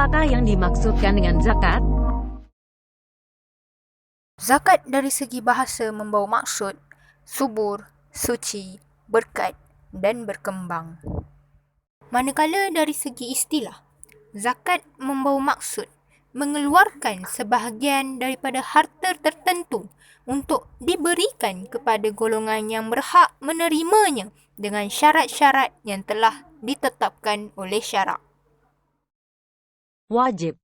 Apakah yang dimaksudkan dengan zakat? Zakat dari segi bahasa membawa maksud subur, suci, berkat dan berkembang. Manakala dari segi istilah, zakat membawa maksud mengeluarkan sebahagian daripada harta tertentu untuk diberikan kepada golongan yang berhak menerimanya dengan syarat-syarat yang telah ditetapkan oleh syarak. Wajib.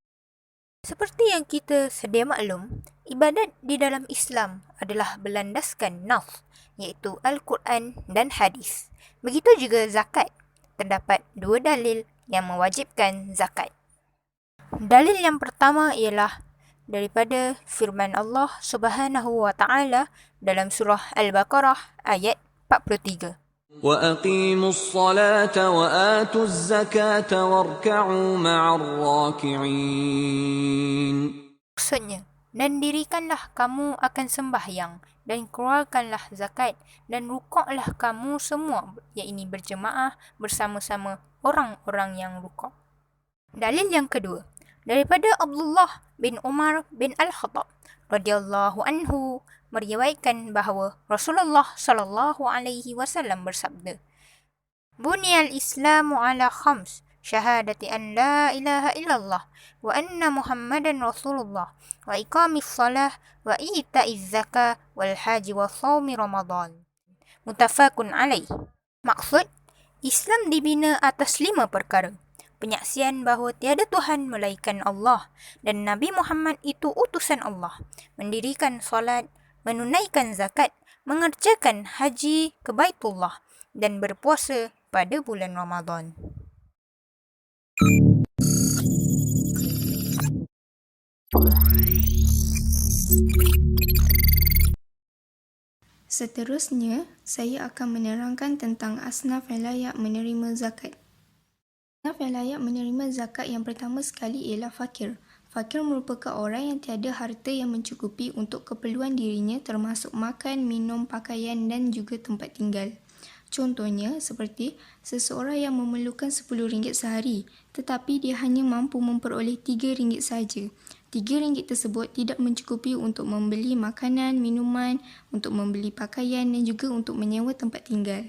Seperti yang kita sedia maklum, ibadat di dalam Islam adalah berlandaskan nas, iaitu Al-Quran dan Hadis. Begitu juga zakat. Terdapat dua dalil yang mewajibkan zakat. Dalil yang pertama ialah daripada firman Allah Subhanahu wa taala dalam surah Al-Baqarah ayat 43. وَأَقِيمُوا الصَّلَاةَ وَآتُوا الزَّكَاةَ وَارْكَعُوا مَعَ الرَّاكِعِينَ. Maksudnya, dan dirikanlah kamu akan sembahyang dan keluarkanlah zakat dan rukuklah kamu semua, iaitu berjemaah bersama-sama orang-orang yang rukuk. Dalil yang kedua, daripada Abdullah bin Umar bin Al-Khattab radhiyallahu anhu meriwayatkan bahawa Rasulullah sallallahu alaihi wasallam bersabda, "Buniyal Islamu ala khams, syahadati an la ilaha illallah wa anna Muhammadan Rasulullah wa iqamis salah wa ita'iz zakah wal haji wa shaumi Ramadan." Muttafaqun alaih. Maksud, Islam dibina atas 5 perkara. Penyaksian bahawa tiada Tuhan melainkan Allah dan Nabi Muhammad itu utusan Allah, mendirikan solat, menunaikan zakat, mengerjakan haji ke Baitullah dan berpuasa pada bulan Ramadan. Seterusnya, saya akan menerangkan tentang asnaf yang layak menerima zakat. Asnaf yang layak menerima zakat yang pertama sekali ialah fakir. Fakir merupakan orang yang tiada harta yang mencukupi untuk keperluan dirinya termasuk makan, minum, pakaian dan juga tempat tinggal. Contohnya seperti seseorang yang memerlukan RM10 sehari tetapi dia hanya mampu memperoleh RM3 sahaja. RM3 tersebut tidak mencukupi untuk membeli makanan, minuman, untuk membeli pakaian dan juga untuk menyewa tempat tinggal.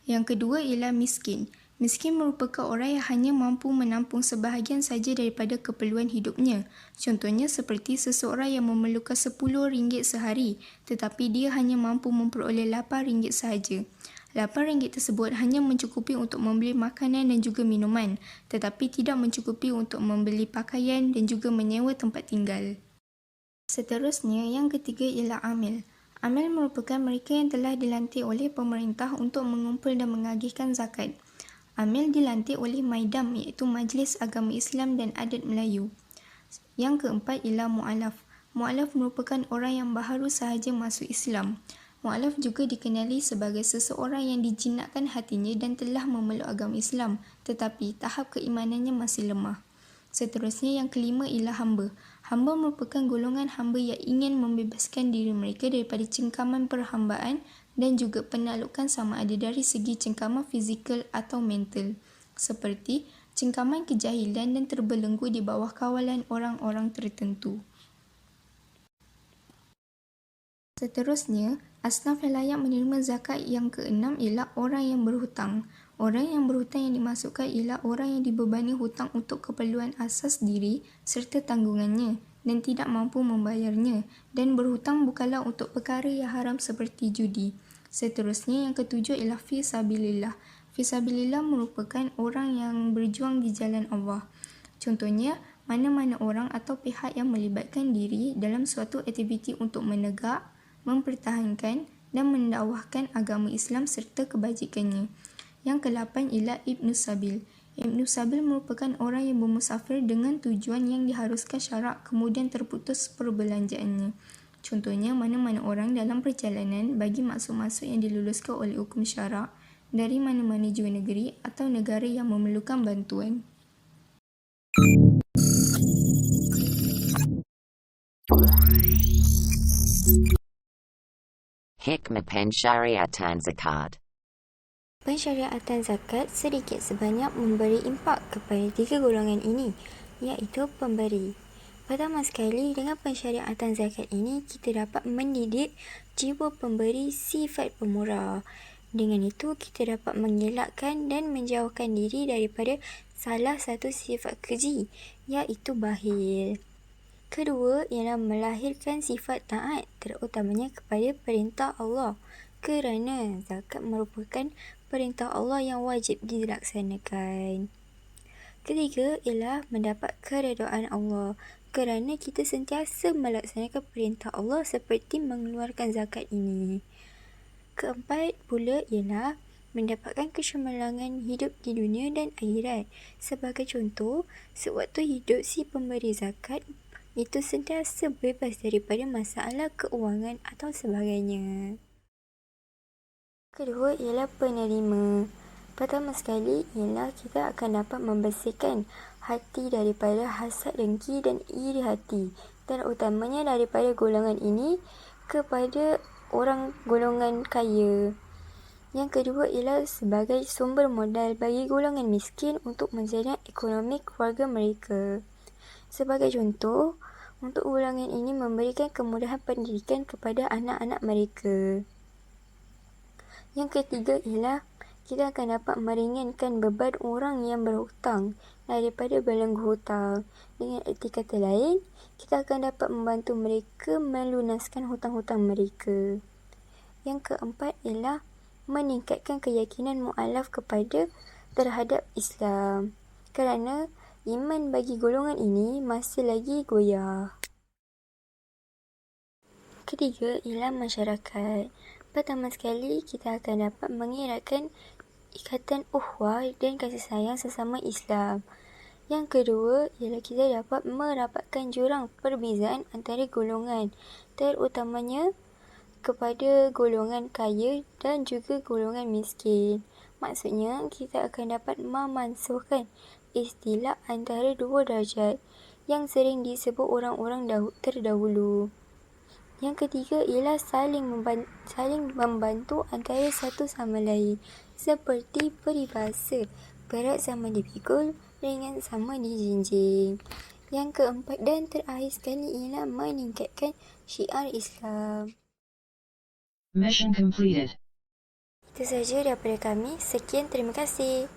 Yang kedua ialah miskin. Miskin merupakan orang yang hanya mampu menampung sebahagian saja daripada keperluan hidupnya. Contohnya seperti seseorang yang memerlukan RM10 sehari tetapi dia hanya mampu memperoleh RM8 sahaja. RM8 tersebut hanya mencukupi untuk membeli makanan dan juga minuman tetapi tidak mencukupi untuk membeli pakaian dan juga menyewa tempat tinggal. Seterusnya, yang ketiga ialah amil. Amil merupakan mereka yang telah dilantik oleh pemerintah untuk mengumpul dan mengagihkan zakat. Amil dilantik oleh Maidam iaitu Majlis Agama Islam dan Adat Melayu. Yang keempat ialah mu'alaf. Mu'alaf merupakan orang yang baharu sahaja masuk Islam. Mu'alaf juga dikenali sebagai seseorang yang dijinakkan hatinya dan telah memeluk agama Islam tetapi tahap keimanannya masih lemah. Seterusnya yang kelima ialah hamba. Hamba merupakan golongan hamba yang ingin membebaskan diri mereka daripada cengkaman perhambaan dan juga penaklukan sama ada dari segi cengkaman fizikal atau mental, seperti cengkaman kejahilan dan terbelenggu di bawah kawalan orang-orang tertentu. Seterusnya, asnaf yang layak menerima zakat yang keenam ialah orang yang berhutang. Orang yang berhutang yang dimasukkan ialah orang yang dibebani hutang untuk keperluan asas diri serta tanggungannya dan tidak mampu membayarnya, dan berhutang bukanlah untuk perkara yang haram seperti judi. Seterusnya, yang ketujuh ialah fi sabilillah. Fi sabilillah merupakan orang yang berjuang di jalan Allah. Contohnya, mana-mana orang atau pihak yang melibatkan diri dalam suatu aktiviti untuk menegak, mempertahankan dan mendakwahkan agama Islam serta kebajikannya. Yang ke-8 ialah Ibnu Sabil. Ibnu Sabil merupakan orang yang bermusafir dengan tujuan yang diharuskan syarak kemudian terputus perbelanjaannya. Contohnya, mana-mana orang dalam perjalanan bagi maksud-maksud yang diluluskan oleh hukum syarak dari mana-mana jua negeri atau negara yang memerlukan bantuan. Hikmah Pensyariatan Zakat. Pensyariatan zakat sedikit sebanyak memberi impak kepada 3 golongan ini, iaitu pemberi. Pertama sekali, dengan pensyariatan zakat ini, kita dapat mendidik jiwa pemberi sifat pemurah. Dengan itu, kita dapat mengelakkan dan menjauhkan diri daripada salah satu sifat keji, iaitu bakhil. Kedua ialah melahirkan sifat taat, terutamanya kepada perintah Allah, kerana zakat merupakan perintah Allah yang wajib dilaksanakan. Ketiga ialah mendapat keredaan Allah, kerana kita sentiasa melaksanakan perintah Allah seperti mengeluarkan zakat ini. Keempat pula ialah mendapatkan kecemerlangan hidup di dunia dan akhirat. Sebagai contoh, sewaktu hidup si pemberi zakat itu sentiasa bebas daripada masalah keuangan atau sebagainya. Kedua ialah penerima. Pertama sekali ialah kita akan dapat membersihkan hati daripada hasad, dengki dan iri hati, terutamanya daripada golongan ini kepada orang golongan kaya. Yang kedua ialah sebagai sumber modal bagi golongan miskin untuk menjaga ekonomi keluarga mereka. Sebagai contoh, untuk golongan ini memberikan kemudahan pendidikan kepada anak-anak mereka. Yang ketiga ialah kita akan dapat meringankan beban orang yang berhutang daripada belenggu hutang. Dengan erti kata lain, kita akan dapat membantu mereka melunaskan hutang-hutang mereka. Yang keempat ialah meningkatkan keyakinan mu'alaf terhadap Islam, kerana iman bagi golongan ini masih lagi goyah. Ketiga ialah masyarakat. Pertama sekali, kita akan dapat mengeratkan ikatan ukhuwah dan kasih sayang sesama Islam. Yang kedua ialah kita dapat merapatkan jurang perbezaan antara golongan, terutamanya kepada golongan kaya dan juga golongan miskin. Maksudnya, kita akan dapat memansuhkan istilah antara dua darjat yang sering disebut orang-orang terdahulu. Yang ketiga ialah saling membantu antara satu sama lain, seperti peribahasa, berat sama dipikul, ringan sama dijinjing. Yang keempat dan terakhir sekali ialah meningkatkan syiar Islam. Mission completed. Itu sahaja daripada kami. Sekian, terima kasih.